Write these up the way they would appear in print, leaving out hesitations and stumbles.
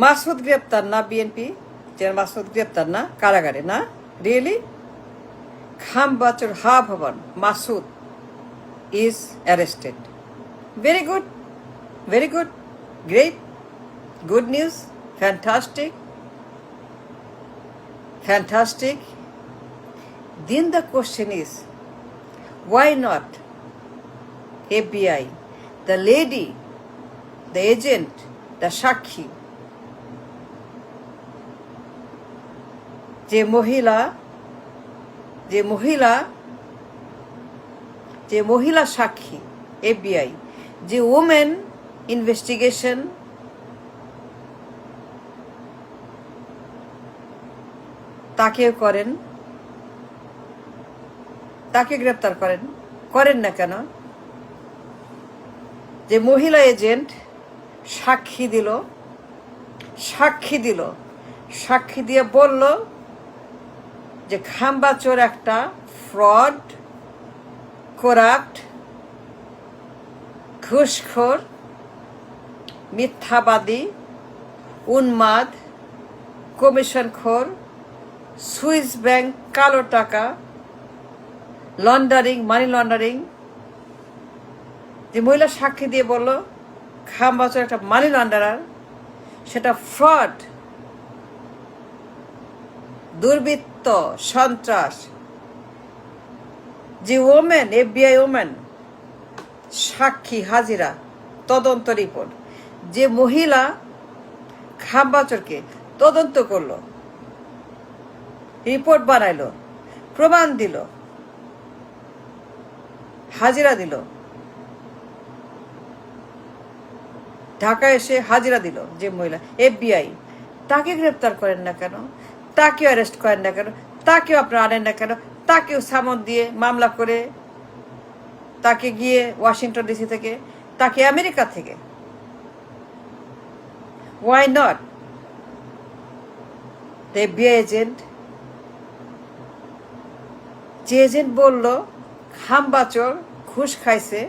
মাসুদ গ্রেপ্তার না বিএনপি? মাসুদ গ্রেপ্তার না, কারাগারে না? রিয়েলি? খামবাচর হা ভবন, Masud is arrested. Very good, very good, great, good news, fantastic, fantastic. Then the question is, why not FBI, the lady, the agent, the Shakhi, যে মহিলা সাক্ষী এফবিআই, যে ওমেন ইনভেস্টিগেশন তাকে করেন, তাকে গ্রেপ্তার করেন না কেন? যে মহিলা এজেন্ট সাক্ষী দিয়ে বলল যে খাম্বাচোর একটা ফ্রড, করাপ্ট, ঘুষখোর, মিথ্যাবাদী, উন্মাদ, কমিশনখোর, সুইস ব্যাংক কালো টাকা লন্ডারিং, মানি লন্ডারিং। যে মহিলা সাক্ষী দিয়ে বলল খাম্বাচোর একটা মানি লন্ডারার, সেটা ফ্রড, দুর্বৃত্ত, সন্ত্রাস। যে ওমেন, এফবিআই ওমেন সাক্ষী হাজিরা, তদন্ত রিপোর্ট, যে মহিলা খাম্বাচোরকে তদন্ত করলো, রিপোর্ট বানাইলো, প্রমাণ দিল, হাজিরা দিল, ঢাকায় এসে হাজিরা দিল যে মহিলা, এফবিআই, তাকে গ্রেপ্তার করেন না কেন? তাকেও অ্যারেস্ট করেন না কেন? তাকেও আপনারা আনেন না কেন? তাকেও সামন দিয়ে মামলা করে তাকে গিয়ে ওয়াশিংটন ডিসি থেকে, তাকে আমেরিকা থেকে, ওয়াই নট? এফবিআই এজেন্ট, যে এজেন্ট বলল খাম্বাচোর ঘুষ খাইছে,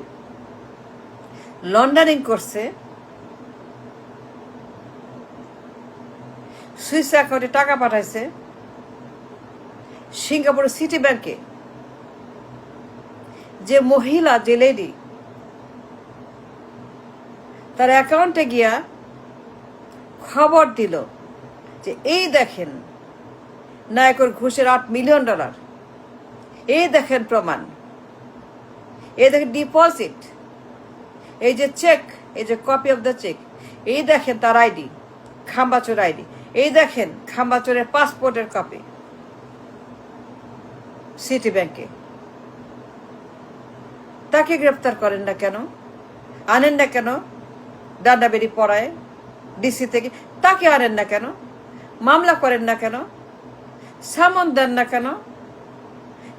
লন্ডারিং করছে, সুইস অ্যাকাউন্টে টাকা পাঠাইছে, সিঙ্গাপুরের সিটি ব্যাংকে। যে মহিলা, যে লেডি, তার অ্যাকাউন্টে গিয়া খবর দিল যে এই দেখেন নায়কর ঘুষের $8 মিলিয়ন, এই দেখেন প্রমাণ, এই দেখেন ডিপোজিট, এই যে চেক, এই যে কপি অফ দ্য চেক, এই দেখেন তার আইডি, খাম্বাচোর আইডি, এই দেখেন খাম্বাচোরের পাসপোর্টের কপি সিটি ব্যাংকে। তাকে গ্রেপ্তার করেন না কেন? আনেন না কেন ডান্ডাবেরি পড়ায় ডিসি থেকে? তাকে আনেন না কেন? মামলা করেন না কেন? সামন দেন না কেন?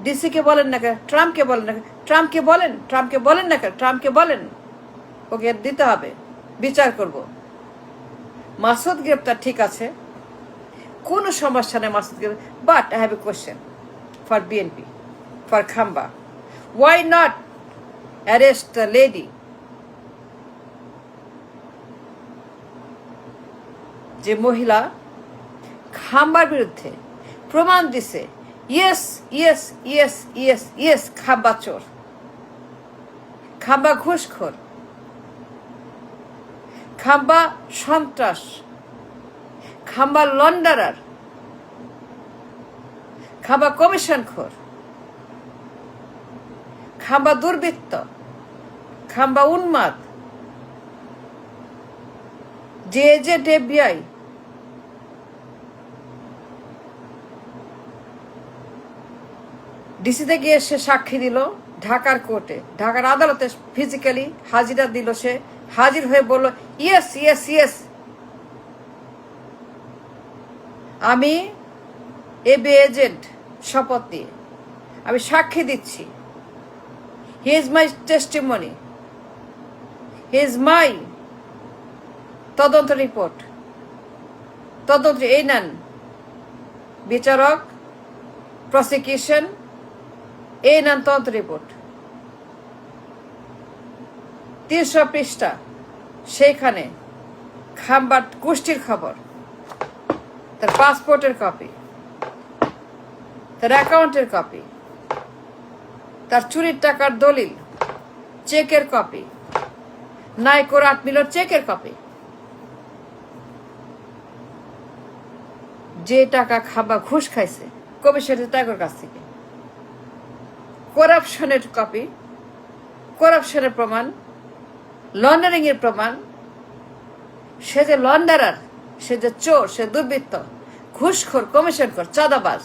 ডিসিকে বলেন না কেন? ট্রাম্পকে বলেন না কেন? ট্রাম্পকে বলেন না কেন? ট্রাম্পকে বলেন ওকে দিতে হবে, বিচার করব। মাসুদ গ্রেপ্তার ঠিক আছে, কোনো সমস্যা নেই মাসুদ গ্রেপ্তার, but I have a question for BNP, for খাম্বা, why not arrest the lady? যে মহিলা খাম্বার বিরুদ্ধে প্রমাণ দিছে, yes yes yes yes yes, খাম্বা চোর, খাম্বা ঘুষখোর, খাম্বা সন্ত্রাস, খাম্বা লন্ডারার, খাম্বা কমিশনখোর, খাম্বা দুর্বৃত্ত, খাম্বা উন্মাদ। যে এজেন্ট এফবিআই ডিসিতে গিয়ে সে সাক্ষী দিল ঢাকার কোর্টে, ঢাকার আদালতে ফিজিক্যালি হাজিরা দিল, সে হাজির হয়ে বলল ইয়েস ইয়েস ইয়েস, আমি এফবিআই এজেন্ট শপথ দিয়ে আমি সাক্ষী দিচ্ছি, he is my testimony, he is my তদন্ত রিপোর্ট, তদন্ত এই নেন বিচারক, প্রসিকিউশন, এই নেন তদন্ত রিপোর্ট, 300 পৃষ্ঠা, সেইখানে খাম্বার গোষ্ঠীর খবর, তার পাসপোর্টের কপি, তার অ্যাকাউন্টের কপি, তার চুরির টাকার দলিল, চেকের কপি, নাইকোর 8 মিলিয়ন চেকের কপি, যে টাকা খাম্বা ঘুষ খাইছে কমিশনের টাকার কাছ থেকে, করাপশনের কপি, করাপশনের প্রমাণ, লন্ডারিং এর প্রমাণ। সে যে লন্ডারার, সে যে চোর, সে দুর্বৃত্ত, ঘুষখোর, কমিশনখোর, চাঁদাবাজ।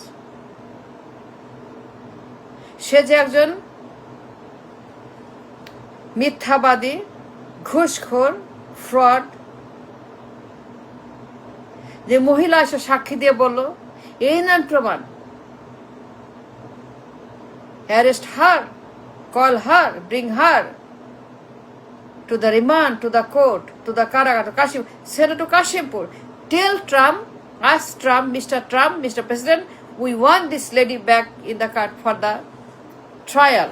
সে যে একজন মিথ্যাবাদী, ঘুষখোর, ফ্রড। যে মহিলা এসে সাক্ষী দিয়ে বলল এই নেন প্রমাণ, arrest her, call her, bring her to the remand, to the court, to the Karagar, to Kashim, send it to Kashimpur. Tell Trump, ask Trump, Mr. President, we want this lady back in the court for the trial.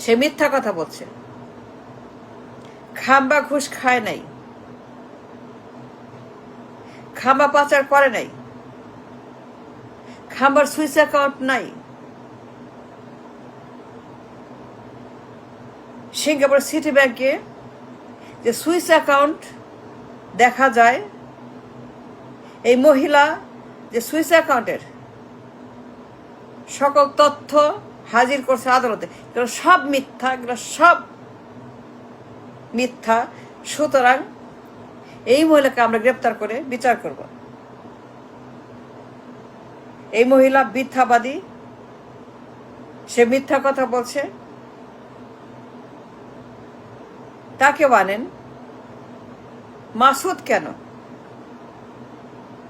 সে মিথ্যা কথা বলছে। খাম্বা ঘুষ খায় নাই, খাম্বা পাচার করে নাই, খাম্বার সুইস অ্যাকাউন্ট নাই। সিঙ্গাপুর সিটি ব্যাংকে যে সুইস অ্যাকাউন্ট দেখা যায়, এই মহিলা যে সুইস অ্যাকাউন্টের সকল তথ্য হাজির করছে আদালতে, এগুলো সব মিথ্যা, এগুলো সব মিথ্যা। সুতরাং এই মহিলাকে আমরা গ্রেপ্তার করে বিচার করব। এই মহিলা মিথ্যাবাদী, সে মিথ্যা কথা বলছে। তাকে আনেন। মাসুদ কেন,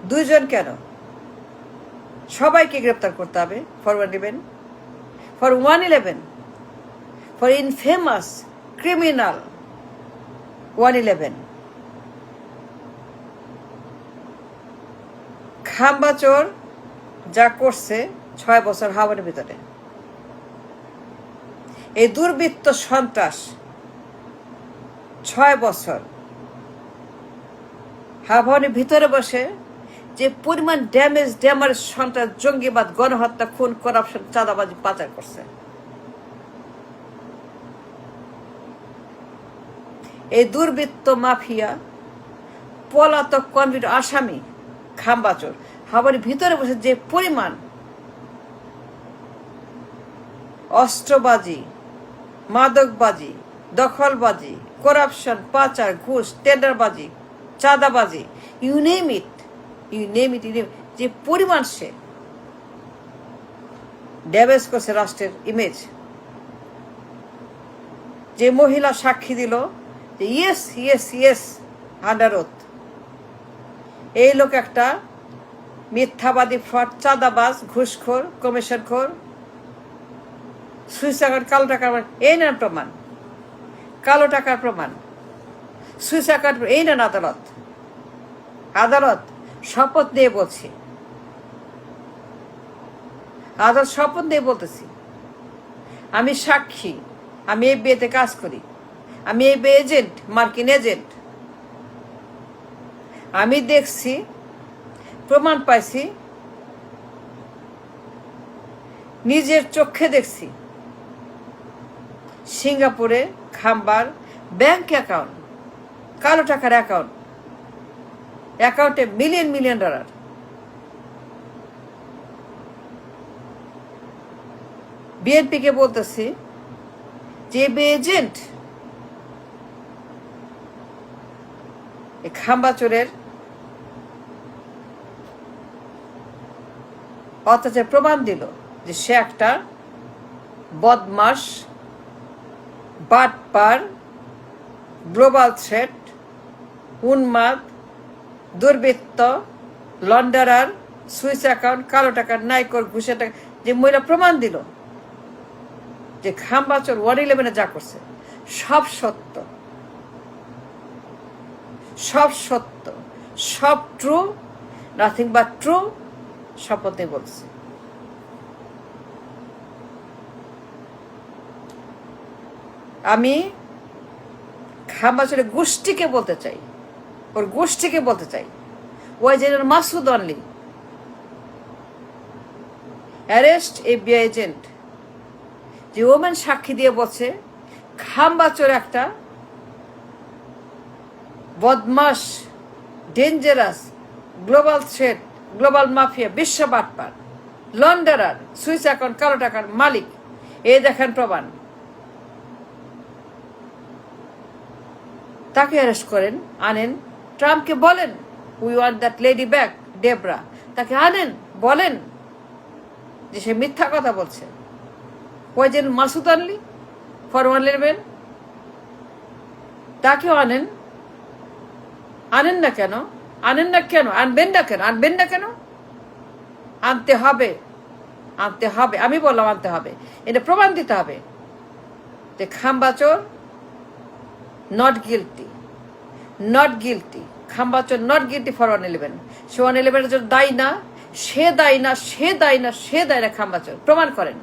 2 জন কেন? সবাইকে গ্রেপ্তার করতে হবে for 111, for 111, for infamous criminal 111। খাম্বা চোর যা করছে 6 বছর হাওয়ার ভিতরে, এই দুর্বৃত্ত সন্ত্রাস 6 বছর হাওয়ার ভিতরে বসে যে পরিমাণ ড্যামেজ, সন্ত্রাস, জঙ্গিবাদ, গণহত্যা, খুন, করাপশন, চাঁদাবাজি, পাচার করছে, এই দুর্বৃত্ত মাফিয়া, পলাতক কনভিক্ট আসামি খাম্বা চোর হাওয়ার ভিতরে বসে যে পরিমাণ অস্ত্রবাজি, মাদকবাজি, দখলবাজি, করাপশন, পাচার, ঘুষ, টেন্ডারবাজি, চাঁদাবাজি, ইউ নেম ইট, যে পরিমাণ সে ড্যামেজ করছে রাষ্ট্রের ইমেজ। যে মহিলা সাক্ষী দিল যে ইয়েস আন্ডার ওথ, এই লোক একটা মিথ্যাবাদী, ফ্রড, চাঁদাবাজ, ঘুষখোর, কমিশনখোর, সুইস অ্যাকাউন্ট, কালো টাকার, এই নেন প্রমাণ, কালো টাকার প্রমাণ, সুইস অ্যাকাউন্ট, এই নেন আদালত শপথ দিয়ে বলছি, আদালত শপথ দিয়ে বলতেছি, আমি সাক্ষী, আমি এই বিয়েতে কাজ করি, আমি এই বিয়ে এজেন্ট, মার্কিন এজেন্ট, আমি দেখছি, প্রমাণ পাইছি, নিজের চোখে দেখছি। সিঙ্গাপুরে খাম্বার ব্যাংক অ্যাকাউন্ট, কালো টাকার অ্যাকাউন্টে মিলিয়ন ডলার। বিএনপিকে বলতেছি যে এজেন্ট খাম্বা চোরের অত্যাচার প্রমাণ দিল যে সে একটা বদমাস, বাটপার, গ্লোবাল থ্রেট, উন্মাদ, দুর্বৃত্ত, লন্ডারার, সুইস অ্যাকাউন্ট, কালো টাকার, নাইকোর, ঘুষের টাকা। যে মহিলা প্রমাণ দিল যে খাম্বা চোর 111 যা করছে সব সত্য, সব ট্রু, নাথিং বাট ট্রু, শপথে বলছে। আমি খাম্বা চোরের গোষ্ঠীকে বলতে চাই, ওর গোষ্ঠীকে বলতে চাই, ওই যে Masud only arrest FBI agent, যে ওমেন সাক্ষী দিয়ে বলছে খাম্বাচোর একটা বদমাস, dangerous, global threat, global mafia, বিশ্ব বাটপার, লন্ডারার, সুইস অ্যাকাউন্ট, কালো টাকার মালিক। এই দেখেন প্রমাণ। তাকে অ্যারেস্ট করেন, আনেন, ট্রাম্পকে বলেন we want that lady back, Debra. তাকে আনেন, বলেন যে সে মিথ্যা কথা বলছে। ওই যে মাসুদ আনলি ফর 111, তাকেও আনেন। আনেন না কেন? আনেন না কেন? আনবেন না কেন? আনবেন না কেন? আনতে হবে, আনতে হবে। আমি বললাম আনতে হবে। এটা প্রমাণ দিতে হবে যে খাম্বাচোর নট গিলটি, নট গিলটি। খাম্বাচোর নট গিলটি ফর 111। সে 111 এর জন্য দায়ী না, সে দায়ী না, সে দায়ী না, সে দায়ী না। খাম্বাচোর প্রমাণ করেন।